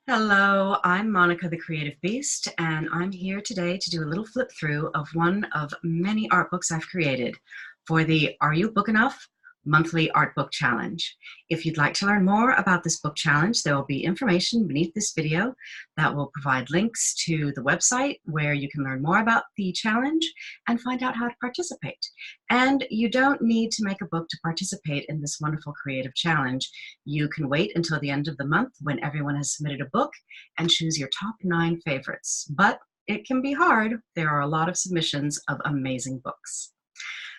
Hello, I'm Monica the Creative Beast, and I'm here today to do a little flip through of one of many art books I've created for the Are You Book Enough monthly art book challenge. If you'd like to learn more about this book challenge, there will be information beneath this video that will provide links to the website where you can learn more about the challenge and find out how to participate. And you don't need to make a book to participate in this wonderful creative challenge. You can wait until the end of the month when everyone has submitted a book and choose your top 9 favorites. But it can be hard. There are a lot of submissions of amazing books.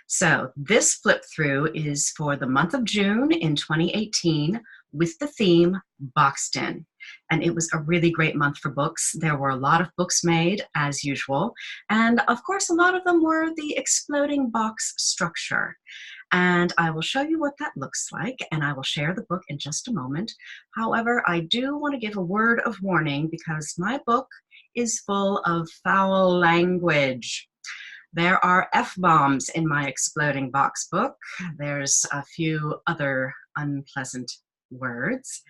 So this flip through is for the month of June in 2018 with the theme Boxed In. And it was a really great month for books. There were a lot of books made as usual. And of course, a lot of them were the exploding box structure. And I will show you what that looks like, and I will share the book in just a moment. However, I do want to give a word of warning because my book is full of foul language. There are F-bombs in my exploding box book. There's a few other unpleasant words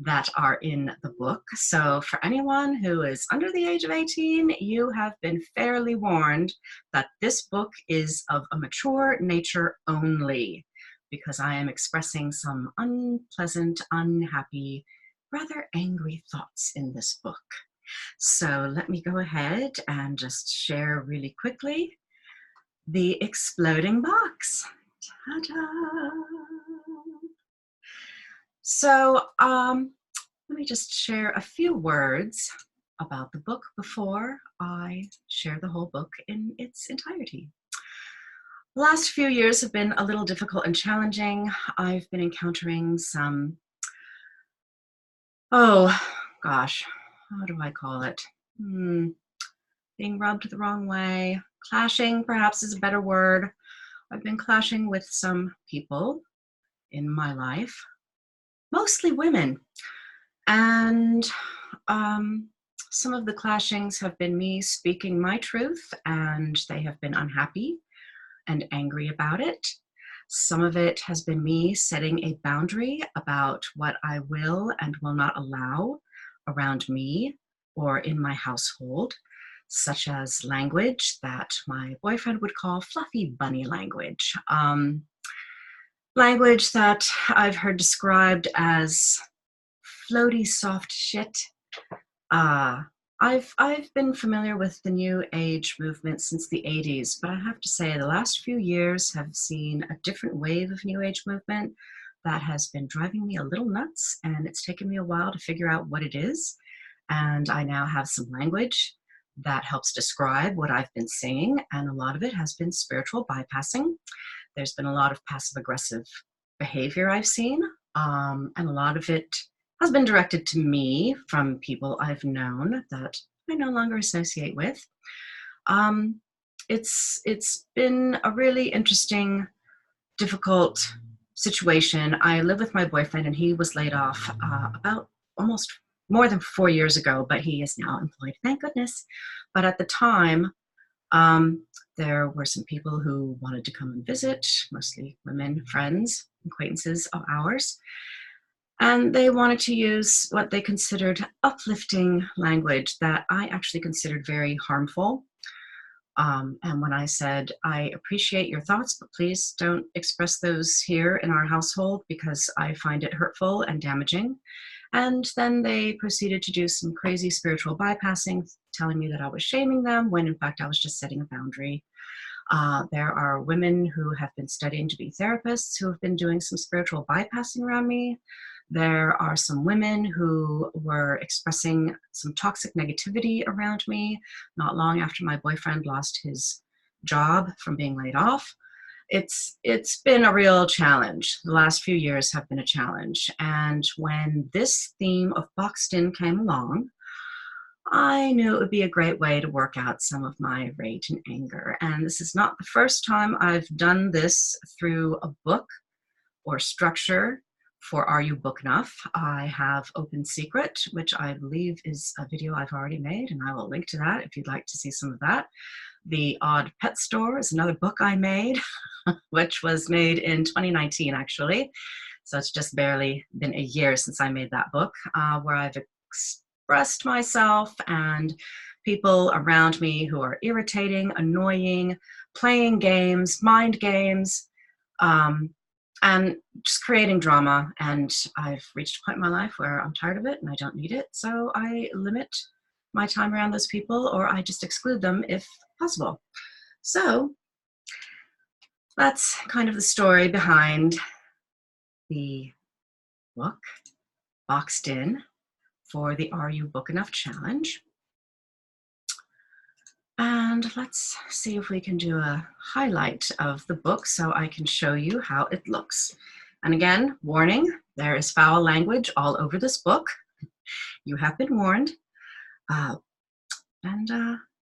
that are in the book. So for anyone who is under the age of 18, you have been fairly warned that this book is of a mature nature only, because I am expressing some unpleasant, unhappy, rather angry thoughts in this book. So let me go ahead and just share really quickly the exploding box. Ta-da! So let me just share a few words about the book before I share the whole book in its entirety. The last few years have been a little difficult and challenging. I've been encountering some, oh gosh, how do I call it? Being rubbed the wrong way. Clashing, perhaps, is a better word. I've been clashing with some people in my life, mostly women. And some of the clashings have been me speaking my truth, and they have been unhappy and angry about it. Some of it has been me setting a boundary about what I will and will not allow around me or in my household, such as language that my boyfriend would call fluffy bunny language. Language that I've heard described as floaty soft shit. I've been familiar with the New Age movement since the 80s, but I have to say the last few years have seen a different wave of New Age movement that has been driving me a little nuts, and it's taken me a while to figure out what it is. And I now have some language that helps describe what I've been saying, and a lot of it has been spiritual bypassing. There's been a lot of passive-aggressive behavior I've seen, and a lot of it has been directed to me from people I've known that I no longer associate with. It's been a really interesting, difficult situation. I live with my boyfriend, and he was laid off about almost more than 4 years ago, but he is now employed, thank goodness. But at the time, there were some people who wanted to come and visit, mostly women, friends, acquaintances of ours. And they wanted to use what they considered uplifting language that I actually considered very harmful. And when I said, I appreciate your thoughts, but please don't express those here in our household because I find it hurtful and damaging. And then they proceeded to do some crazy spiritual bypassing, telling me that I was shaming them when in fact I was just setting a boundary. There are women who have been studying to be therapists who have been doing some spiritual bypassing around me. There are some women who were expressing some toxic negativity around me not long after my boyfriend lost his job from being laid off. It's been a real challenge. The last few years have been a challenge. And when this theme of Boxed In came along, I knew it would be a great way to work out some of my rage and anger. And this is not the first time I've done this through a book or structure. For Are You Book Enough, I have Open Secret, which I believe is a video I've already made, and I will link to that if you'd like to see some of that. The Odd Pet Store is another book I made, which was made in 2019, actually. So it's just barely been a year since I made that book, where I've expressed myself, and people around me who are irritating, annoying, playing games, mind games, and just creating drama. And I've reached a point in my life where I'm tired of it and I don't need it. So I limit my time around those people, or I just exclude them if possible. So that's kind of the story behind the book Boxed In for the Are You Book Enough challenge. And let's see if we can do a highlight of the book so I can show you how it looks. And again, warning, there is foul language all over this book. You have been warned.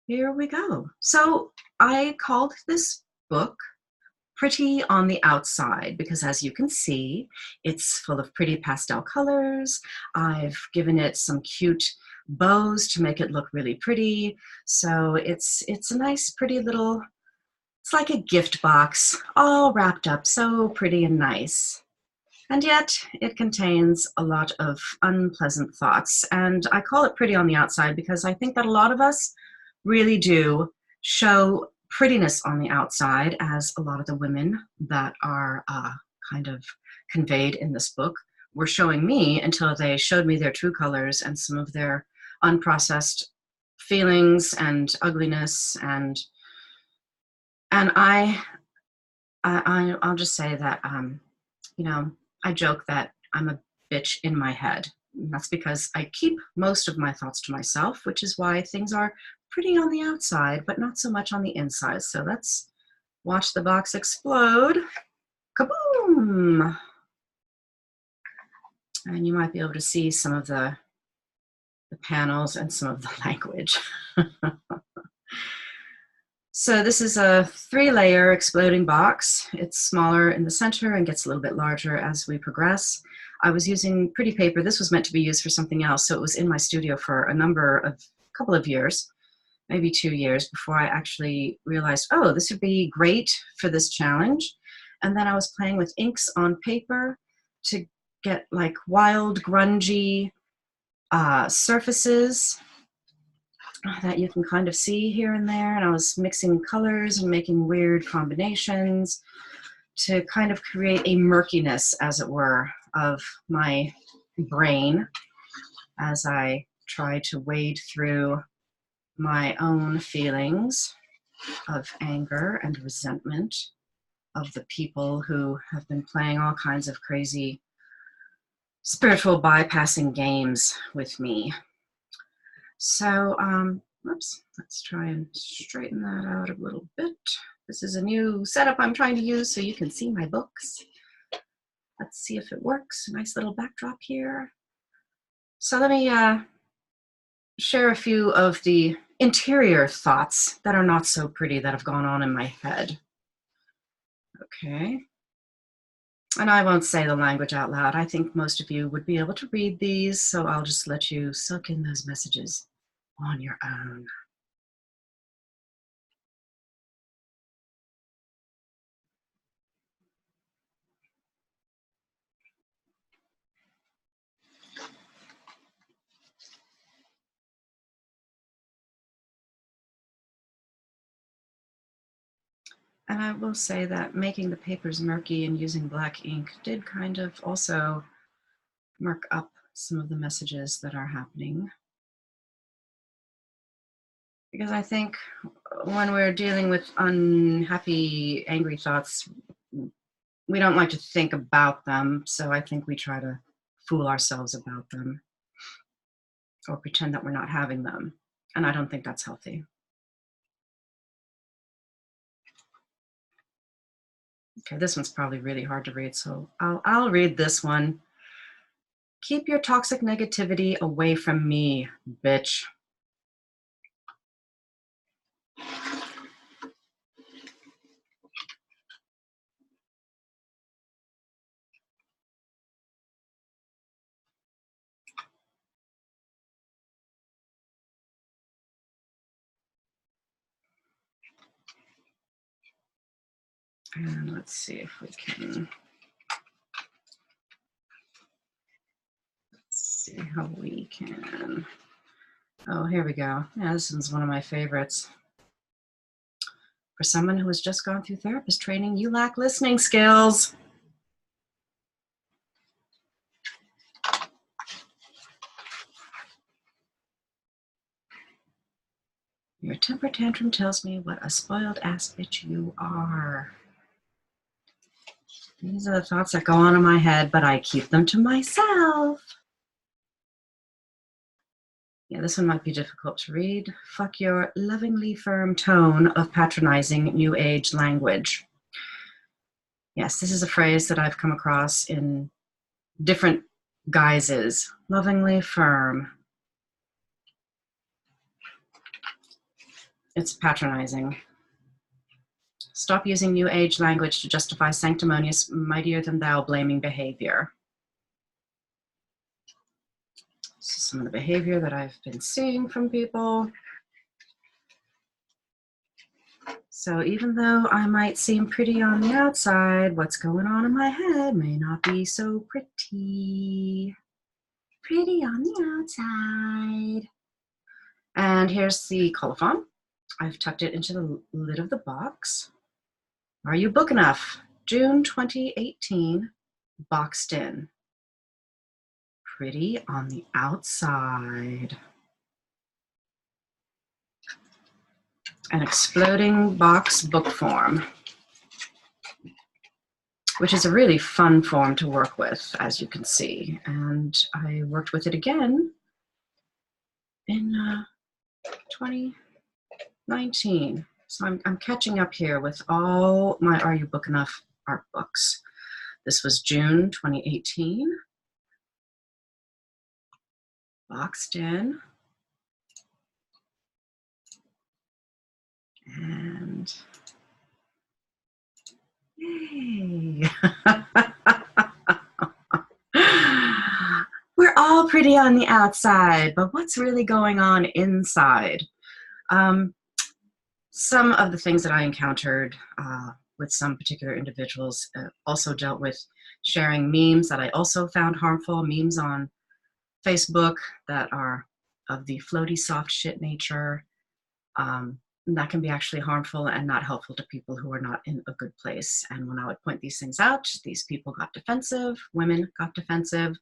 Here we go. So I called this book Pretty on the Outside because, as you can see, it's full of pretty pastel colors. I've given it some cute bows to make it look really pretty. So it's a nice, pretty little, it's like a gift box, all wrapped up so pretty and nice. And yet it contains a lot of unpleasant thoughts. And I call it Pretty on the Outside because I think that a lot of us really do show prettiness on the outside, as a lot of the women that are kind of conveyed in this book were showing me until they showed me their true colors and some of their unprocessed feelings and ugliness. And I'll just say that, you know, I joke that I'm a bitch in my head. And that's because I keep most of my thoughts to myself, which is why things are pretty on the outside, but not so much on the inside. So let's watch the box explode. Kaboom! And you might be able to see some of the panels and some of the language. So this is a 3-layer exploding box. It's smaller in the center and gets a little bit larger as we progress. I was using pretty paper. This was meant to be used for something else, so it was in my studio for a couple of years, maybe 2 years, before I actually realized, oh, this would be great for this challenge. And then I was playing with inks on paper to get like wild, grungy surfaces that you can kind of see here and there. And I was mixing colors and making weird combinations to kind of create a murkiness, as it were, of my brain as I try to wade through my own feelings of anger and resentment of the people who have been playing all kinds of crazy spiritual bypassing games with me. So, let's try and straighten that out a little bit. This is a new setup I'm trying to use so you can see my books. Let's see if it works. Nice little backdrop here. So let me share a few of the interior thoughts that are not so pretty that have gone on in my head. Okay. And I won't say the language out loud. I think most of you would be able to read these, so I'll just let you soak in those messages on your own. And I will say that making the papers murky and using black ink did kind of also murk up some of the messages that are happening. Because I think when we're dealing with unhappy, angry thoughts, we don't like to think about them. So I think we try to fool ourselves about them or pretend that we're not having them. And I don't think that's healthy. Okay, this one's probably really hard to read, so I'll read this one. Keep your toxic negativity away from me, bitch. And let's see if we can, let's see see how we can. Oh, here we go. Yeah, this one's one of my favorites. For someone who has just gone through therapist training, you lack listening skills. Your temper tantrum tells me what a spoiled ass bitch you are. These are the thoughts that go on in my head, but I keep them to myself. Yeah, this one might be difficult to read. Fuck your lovingly firm tone of patronizing new age language. Yes, this is a phrase that I've come across in different guises. Lovingly firm. It's patronizing. Stop using new age language to justify sanctimonious, mightier than thou blaming behavior. This is some of the behavior that I've been seeing from people. So even though I might seem pretty on the outside, what's going on in my head may not be so pretty. Pretty on the outside. And here's the colophon. I've tucked it into the lid of the box. Are you book enough? June 2018, boxed in. Pretty on the outside. An exploding box book form, which is a really fun form to work with, as you can see. And I worked with it again in 2019. So I'm catching up here with all my Are You Book Enough art books. This was June 2018. Boxed in. And yay. We're all pretty on the outside, but what's really going on inside? Some of the things that I encountered with some particular individuals also dealt with sharing memes that I also found harmful, memes on Facebook that are of the floaty soft shit nature. That can be actually harmful and not helpful to people who are not in a good place. And when I would point these things out, these people got defensive, women got defensive,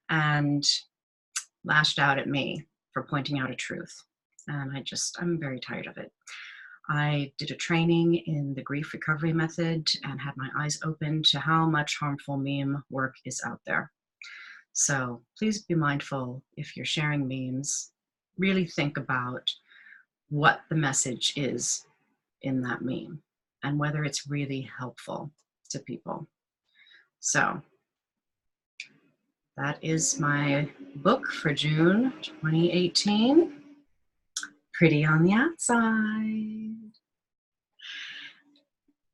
and lashed out at me for pointing out a truth. And I'm very tired of it. I did a training in the grief recovery method and had my eyes open to how much harmful meme work is out there. So please be mindful if you're sharing memes, really think about what the message is in that meme and whether it's really helpful to people. So that is my book for June 2018. Pretty on the outside.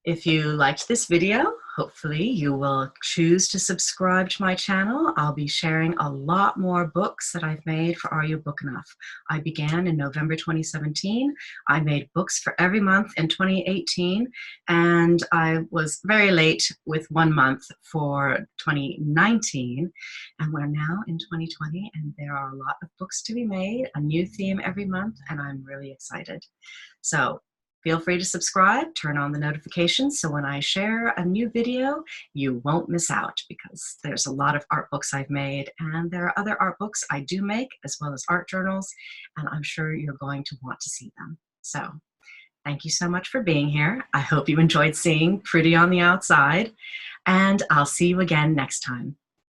If you liked this video, hopefully you will choose to subscribe to my channel. I'll be sharing a lot more books that I've made for Are You Book Enough. I began in November 2017. I made books for every month in 2018, and I was very late with 1 month for 2019, and we're now in 2020, and there are a lot of books to be made, a new theme every month, and I'm really excited. So feel free to subscribe, turn on the notifications, so when I share a new video, you won't miss out, because there's a lot of art books I've made, and there are other art books I do make, as well as art journals, and I'm sure you're going to want to see them. So thank you so much for being here. I hope you enjoyed seeing Pretty on the Outside, and I'll see you again next time.